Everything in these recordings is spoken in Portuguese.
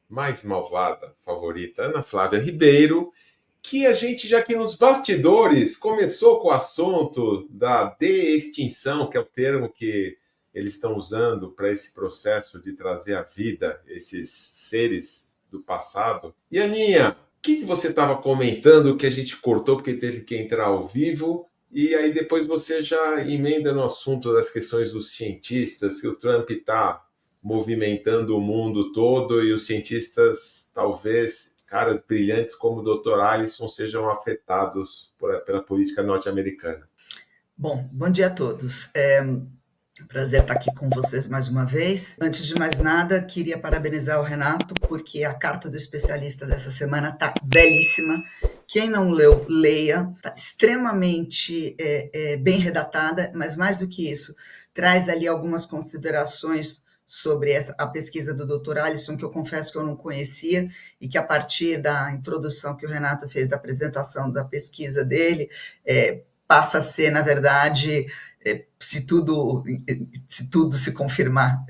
mais malvada favorita, Ana Flávia Ribeiro, que a gente já aqui nos bastidores começou com o assunto da de-extinção, que é o termo que eles estão usando para esse processo de trazer à vida esses seres do passado. E Aninha, o que você estava comentando que a gente cortou porque teve que entrar ao vivo? E aí depois você já emenda no assunto das questões dos cientistas, que o Trump está movimentando o mundo todo e os cientistas, talvez, caras brilhantes como o Dr. Alisson, sejam afetados pela política norte-americana. Bom, bom dia a todos. Prazer estar aqui com vocês mais uma vez. Antes de mais nada, queria parabenizar o Renato, porque a carta do especialista dessa semana está belíssima. Quem não leu, leia. Está extremamente bem redatada, mas mais do que isso, traz ali algumas considerações sobre a pesquisa do Dr. Alisson, que eu confesso que eu não conhecia, e que a partir da introdução que o Renato fez, da apresentação da pesquisa dele, passa a ser, na verdade, se tudo se confirmar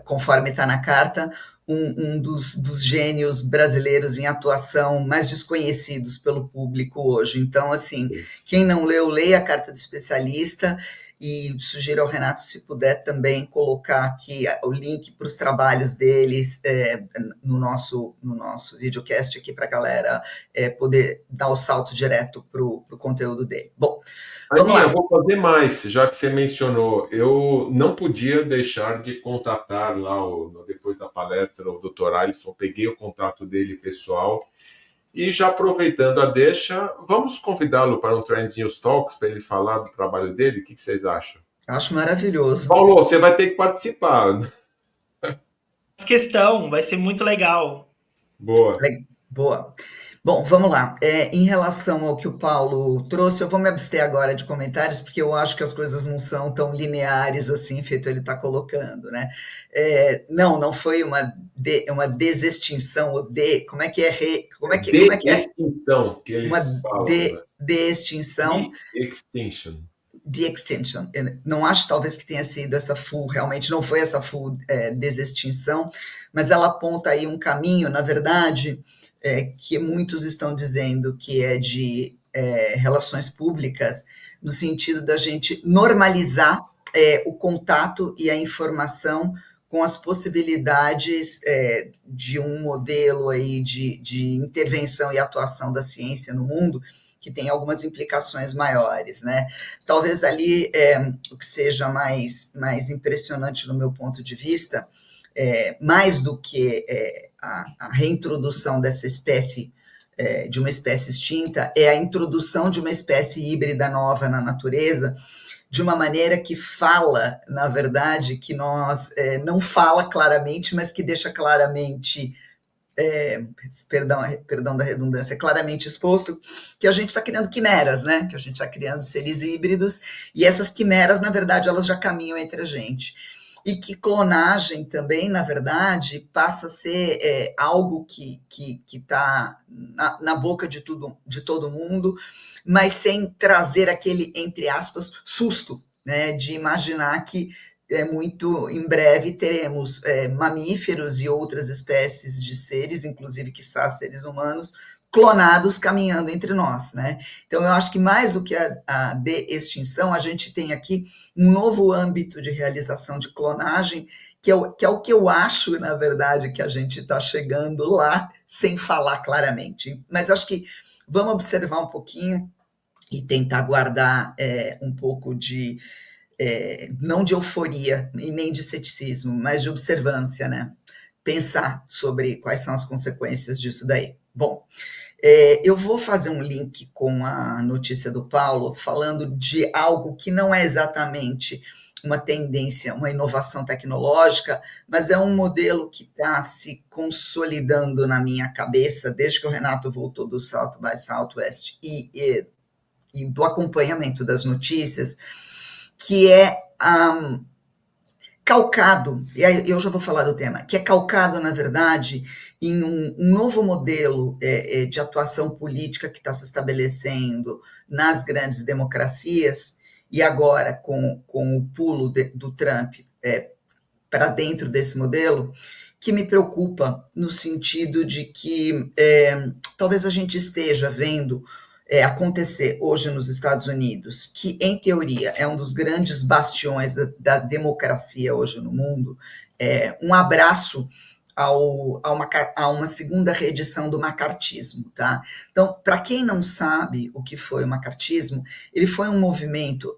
conforme está na carta, um dos gênios brasileiros em atuação mais desconhecidos pelo público hoje. Então, assim, quem não leu, leia a carta do especialista, e sugiro ao Renato, se puder, também colocar aqui o link para os trabalhos deles no nosso videocast aqui, para a galera poder dar o salto direto para o conteúdo dele. Bom, vamos lá. Eu vou fazer mais, já que você mencionou. Eu não podia deixar de contatar lá, depois da palestra, o Dr. Alisson, peguei o contato dele pessoal. E já aproveitando a deixa, vamos convidá-lo para um Trends News Talks para ele falar do trabalho dele? O que vocês acham? Acho maravilhoso. Paulo, você vai ter que participar. Questão, vai ser muito legal. Boa. Boa. Bom, vamos lá. Em relação ao que o Paulo trouxe, eu vou me abster agora de comentários, porque eu acho que as coisas não são tão lineares assim, feito ele está colocando, né? Não foi uma desextinção, como é que é? De-extinção, que eles falam. De-extinção. De-extinction. De-extinction. Não acho, talvez, que tenha sido essa full, realmente não foi essa full desextinção, mas ela aponta aí um caminho, na verdade, que muitos estão dizendo que é de relações públicas, no sentido da gente normalizar o contato e a informação com as possibilidades de um modelo aí de intervenção e atuação da ciência no mundo, que tem algumas implicações maiores, né? Talvez ali o que seja mais impressionante no meu ponto de vista, mais do que a reintrodução dessa espécie, de uma espécie extinta, é a introdução de uma espécie híbrida nova na natureza, de uma maneira que fala, na verdade, que nós não fala claramente, mas que deixa claramente, perdão da redundância, claramente exposto, que a gente está criando quimeras, né? Que a gente está criando seres híbridos, e essas quimeras, na verdade, elas já caminham entre a gente. E que clonagem também, na verdade, passa a ser algo que está na boca de todo mundo, mas sem trazer aquele, entre aspas, susto, né, de imaginar que muito em breve teremos mamíferos e outras espécies de seres, inclusive, quiçá, seres humanos, clonados caminhando entre nós, né? Então, eu acho que mais do que a de-extinção, a gente tem aqui um novo âmbito de realização de clonagem, que é o que eu acho, na verdade, que a gente está chegando lá, sem falar claramente. Mas acho que vamos observar um pouquinho e tentar guardar um pouco de, não de euforia e nem de ceticismo, mas de observância, né? Pensar sobre quais são as consequências disso daí. Bom, eu vou fazer um link com a notícia do Paulo, falando de algo que não é exatamente uma tendência, uma inovação tecnológica, mas é um modelo que está se consolidando na minha cabeça, desde que o Renato voltou do South by Southwest e do acompanhamento das notícias, que é calcado, e aí eu já vou falar do tema, que é calcado, na verdade, em um novo modelo de atuação política que está se estabelecendo nas grandes democracias, e agora com o pulo do Trump para dentro desse modelo, que me preocupa no sentido de que talvez a gente esteja vendo acontecer hoje nos Estados Unidos, que em teoria é um dos grandes bastiões da democracia hoje no mundo, um abraço a uma segunda reedição do macartismo, tá? Então, para quem não sabe o que foi o macartismo, ele foi um movimento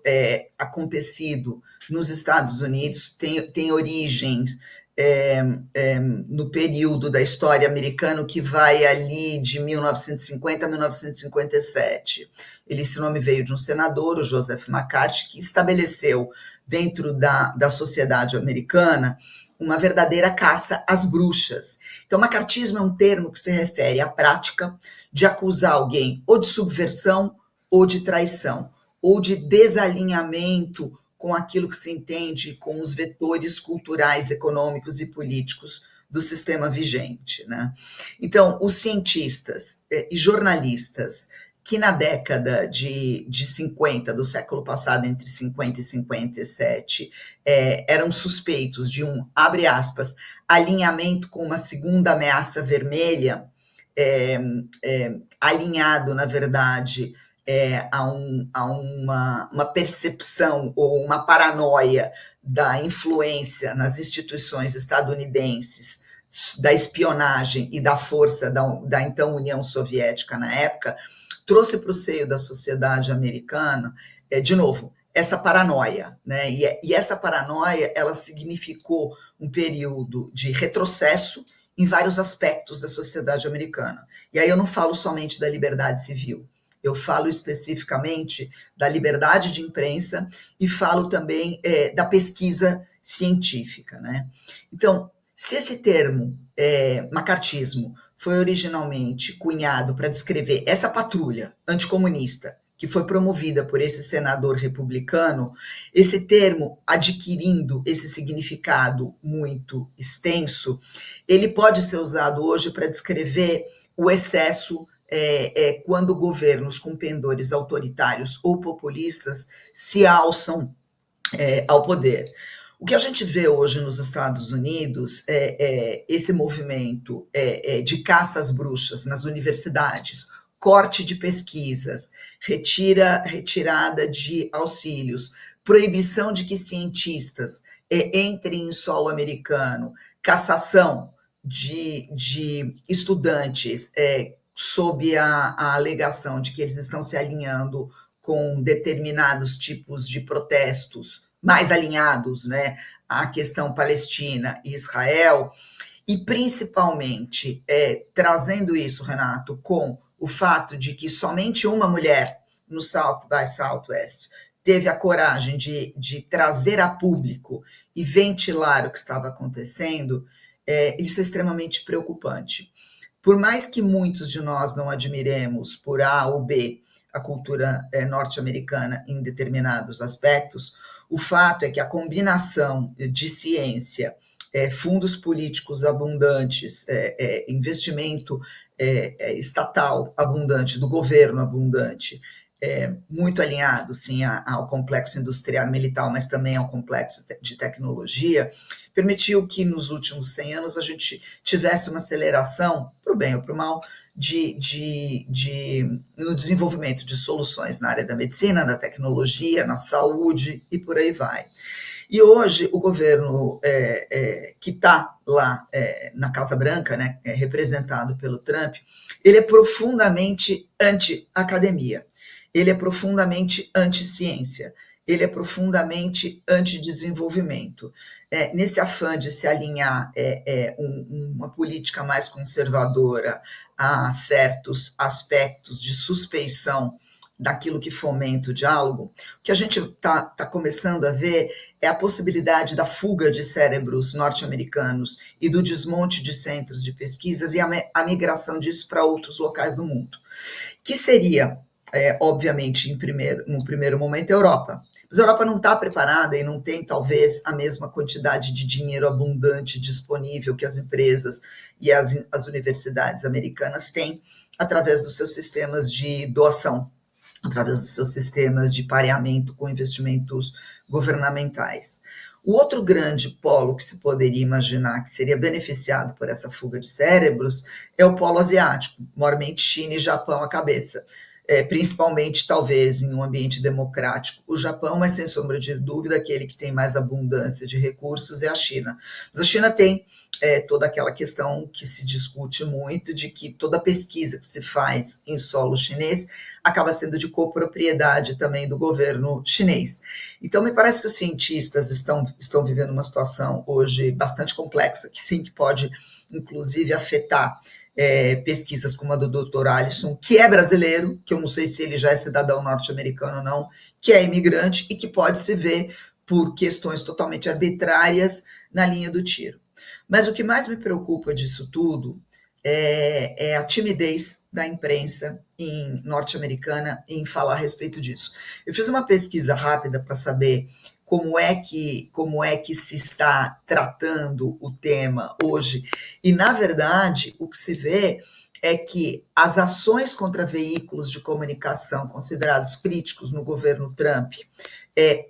acontecido nos Estados Unidos, tem origens no período da história americana que vai ali de 1950 a 1957. Esse nome veio de um senador, o Joseph McCarthy, que estabeleceu dentro da sociedade americana uma verdadeira caça às bruxas. Então, macartismo é um termo que se refere à prática de acusar alguém ou de subversão ou de traição, ou de desalinhamento com aquilo que se entende com os vetores culturais, econômicos e políticos do sistema vigente, né? Então, os cientistas e jornalistas que na década de 50 do século passado, entre 50 e 57, eram suspeitos de abre aspas, alinhamento com uma segunda ameaça vermelha, alinhado, na verdade, a uma percepção ou uma paranoia da influência nas instituições estadunidenses, da espionagem e da força da então União Soviética na época, trouxe para o seio da sociedade americana, de novo, essa paranoia, né? E essa paranoia, ela significou um período de retrocesso em vários aspectos da sociedade americana. E aí eu não falo somente da liberdade civil, eu falo especificamente da liberdade de imprensa e falo também da pesquisa científica, né? Então, se esse termo, macartismo, foi originalmente cunhado para descrever essa patrulha anticomunista que foi promovida por esse senador republicano, esse termo, adquirindo esse significado muito extenso, ele pode ser usado hoje para descrever o excesso quando governos com pendores autoritários ou populistas se alçam ao poder. O que a gente vê hoje nos Estados Unidos é esse movimento de caça às bruxas nas universidades, corte de pesquisas, retirada de auxílios, proibição de que cientistas entrem em solo americano, cassação de estudantes sob a alegação de que eles estão se alinhando com determinados tipos de protestos mais alinhados, né, à questão Palestina e Israel, e principalmente trazendo isso, Renato, com o fato de que somente uma mulher no South by Southwest teve a coragem de trazer a público e ventilar o que estava acontecendo, isso é extremamente preocupante. Por mais que muitos de nós não admiremos por A ou B a cultura norte-americana em determinados aspectos, o fato é que a combinação de ciência, fundos políticos abundantes, investimento estatal abundante, do governo abundante, muito alinhado, sim, ao complexo industrial militar, mas também ao complexo de tecnologia, permitiu que nos últimos 100 anos a gente tivesse uma aceleração, para o bem ou para o mal, no desenvolvimento de soluções na área da medicina, da tecnologia, na saúde e por aí vai. E hoje o governo que está lá na Casa Branca, né, representado pelo Trump, ele é profundamente anti-academia, ele é profundamente anti-ciência, ele é profundamente anti-desenvolvimento. Nesse afã de se alinhar uma política mais conservadora a certos aspectos de suspeição daquilo que fomenta o diálogo, o que a gente está começando a ver é a possibilidade da fuga de cérebros norte-americanos e do desmonte de centros de pesquisas e a migração disso para outros locais do mundo, que seria, obviamente, no primeiro momento, a Europa. Mas a Europa não está preparada e não tem, talvez, a mesma quantidade de dinheiro abundante disponível que as empresas e as universidades americanas têm através dos seus sistemas de doação, através dos seus sistemas de pareamento com investimentos governamentais. O outro grande polo que se poderia imaginar que seria beneficiado por essa fuga de cérebros é o polo asiático, maiormente China e Japão à cabeça. Principalmente, talvez, em um ambiente democrático, o Japão, mas sem sombra de dúvida, aquele que tem mais abundância de recursos é a China. Mas a China tem toda aquela questão que se discute muito, de que toda pesquisa que se faz em solo chinês acaba sendo de copropriedade também do governo chinês. Então, me parece que os cientistas estão vivendo uma situação hoje bastante complexa, que sim, que pode, inclusive, afetar pesquisas como a do Dr. Alisson, que é brasileiro, que eu não sei se ele já é cidadão norte-americano ou não, que é imigrante e que pode se ver por questões totalmente arbitrárias na linha do tiro. Mas o que mais me preocupa disso tudo é a timidez da imprensa norte-americana em falar a respeito disso. Eu fiz uma pesquisa rápida para saber como é que se está tratando o tema hoje, e, na verdade, o que se vê é que as ações contra veículos de comunicação considerados críticos no governo Trump,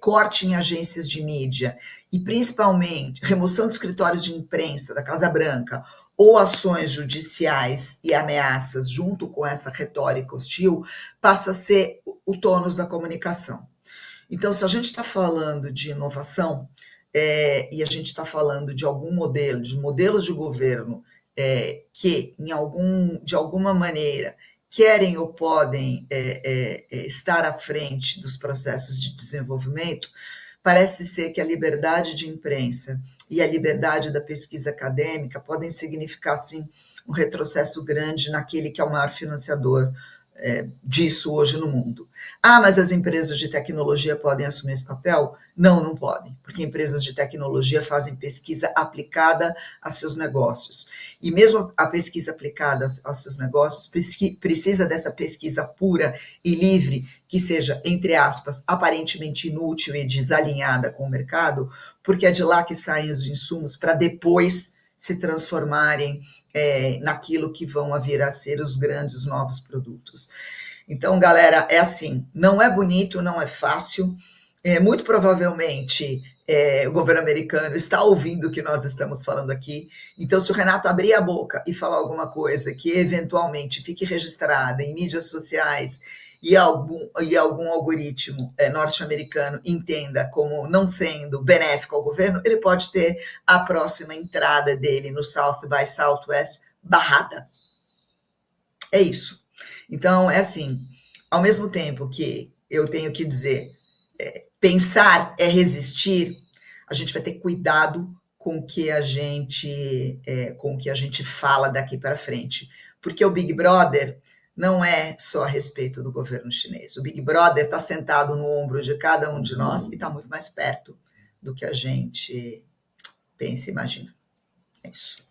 corte em agências de mídia e, principalmente, remoção de escritórios de imprensa da Casa Branca, ou ações judiciais e ameaças junto com essa retórica hostil, passa a ser o tônus da comunicação. Então, se a gente está falando de inovação, e a gente está falando de algum modelo, de modelos de governo que, de alguma maneira, querem ou podem estar à frente dos processos de desenvolvimento, parece ser que a liberdade de imprensa e a liberdade da pesquisa acadêmica podem significar, sim, um retrocesso grande naquele que é o maior financiador disso hoje no mundo. Mas as empresas de tecnologia podem assumir esse papel? Não, não podem, porque empresas de tecnologia fazem pesquisa aplicada a seus negócios. E mesmo a pesquisa aplicada aos seus negócios precisa dessa pesquisa pura e livre, que seja, entre aspas, aparentemente inútil e desalinhada com o mercado, porque é de lá que saem os insumos para depois se transformarem naquilo que vão vir a ser os grandes novos produtos. Então, galera, é assim, não é bonito, não é fácil, muito provavelmente o governo americano está ouvindo o que nós estamos falando aqui, então se o Renato abrir a boca e falar alguma coisa que eventualmente fique registrada em mídias sociais e algum algoritmo norte-americano entenda como não sendo benéfico ao governo, ele pode ter a próxima entrada dele no South by Southwest barrada. É isso. Então, é assim, ao mesmo tempo que eu tenho que dizer, pensar é resistir, a gente vai ter cuidado com o que a gente fala daqui para frente, porque o Big Brother não é só a respeito do governo chinês. O Big Brother está sentado no ombro de cada um de nós e está muito mais perto do que a gente pensa e imagina. É isso.